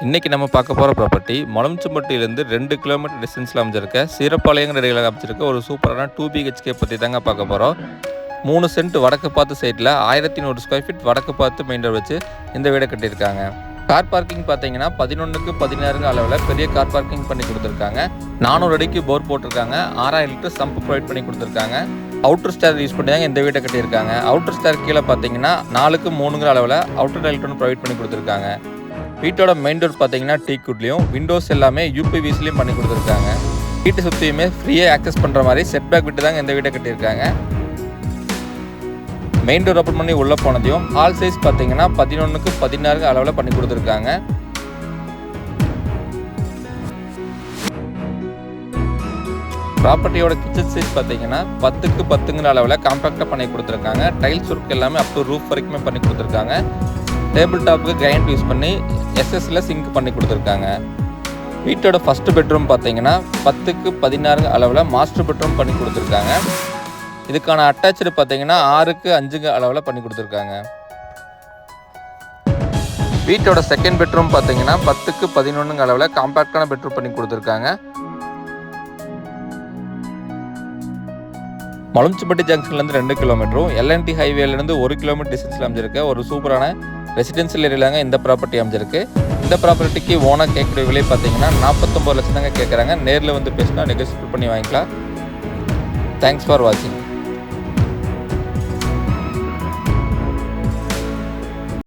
இன்றைக்கி நம்ம பார்க்க போகிற ப்ராப்பர்ட்டி மொளம்ச்சம்பட்டியிலேருந்து 2 கிலோமீட்டர் டிஸ்டன்ஸில் அமைஞ்சிருக்க சீரப்பாளையங்கிற இடையில அமைச்சிருக்க ஒரு சூப்பரான 2 BHK பற்றி தாங்க பார்க்க போகிறோம். 3 சென்ட் வடக்கு பார்த்து சைட்டில் 1100 ஸ்கொயர் ஃபீட் வடக்கு பார்த்து மெயின் ரோடு வச்சு இந்த வீடை கட்டியிருக்காங்க. கார் பார்க்கிங் பார்த்தீங்கன்னா 11க்கு 16 அளவில் பெரிய கார் பார்க்கிங் பண்ணி கொடுத்துருக்காங்க. 400 அடிக்கு போர் போட்டிருக்காங்க. 6000 லிட்டர் சம்ப் ப்ரொவைட் பண்ணி கொடுத்துருக்காங்க. அவுட்டர் ஸ்டேர் யூஸ் பண்ணி தாங்க இந்த வீட்டை கட்டியிருக்காங்க. அவுட்டர் ஸ்டேர் கீழே பார்த்தீங்கன்னா 4க்கு 3 அளவில் அவுட்டர் டைல்ட் ஒன்று ப்ரொவைட் பண்ணி கொடுத்துருக்காங்க. வீட்டோட மெயின் டோர் பார்த்தீங்கன்னா டீக்குட்லையும் விண்டோஸ் எல்லாமே யூபிவிசிலையும் பண்ணி கொடுத்துருக்காங்க. வீட்டை சுற்றியுமே ஃப்ரீயாக ஆக்சஸ் பண்ணுற மாதிரி செட் பேக் விட்டு தாங்க இந்த வீட்டை கட்டியிருக்காங்க. மெயின் டோர் ஓப்பன் பண்ணி உள்ளே போனதையும் ஹால் சைஸ் பார்த்தீங்கன்னா 11க்கு 16 அளவில் பண்ணி கொடுத்துருக்காங்க. ப்ராப்பர்ட்டியோட கிச்சன் சைஸ் பார்த்தீங்கன்னா 10க்கு 10 அளவில் காம்பாக்டாக பண்ணி கொடுத்துருக்காங்க. டைல்ஸ் ஒர்க் எல்லாமே அப் டு ரூஃப் வரைக்குமே பண்ணி கொடுத்துருக்காங்க. டேபிள் டாப்புக்கு கிரைண்ட் யூஸ் பண்ணி எஸ்எஸ்ல சிங்க் பண்ணி கொடுத்துருக்காங்க. வீட்டோட ஃபஸ்ட்டு பெட்ரூம் பார்த்தீங்கன்னா 10க்கு 16 அளவில் மாஸ்டர் பெட்ரூம் பண்ணி கொடுத்துருக்காங்க. இதுக்கான அட்டாச்சு பார்த்தீங்கன்னா 6க்கு 5 அளவில் பண்ணி கொடுத்துருக்காங்க. வீட்டோட செகண்ட் பெட்ரூம் பார்த்தீங்கன்னா 10க்கு 11 அளவில் காம்பாக்டான பெட்ரூம் பண்ணி கொடுத்துருக்காங்க. மொளம்ச்சம்பட்டி ஜங்ஷன்லேருந்து 2 கிலோமீட்டரும் எல்என்டி ஹைவேலேருந்து 1 கிலோமீட்டர் டிஸ்டன்ஸில் அமைஞ்சிருக்க ஒரு சூப்பரான ரெசிடென்சியல் ஏரியாங்க இந்த ப்ராப்பர்ட்டி அமைஞ்சிருக்கு. இந்த ப்ராப்பர்ட்டிக்கு ஓனர் கேட்குற விலை பார்த்தீங்கன்னா 49 லட்சம் தாங்க கேட்குறாங்க. நேரில் வந்து பேசினா நெகோசியேட் பண்ணி வாங்கிக்கலாம். தேங்க்ஸ் ஃபார் வாட்சிங்.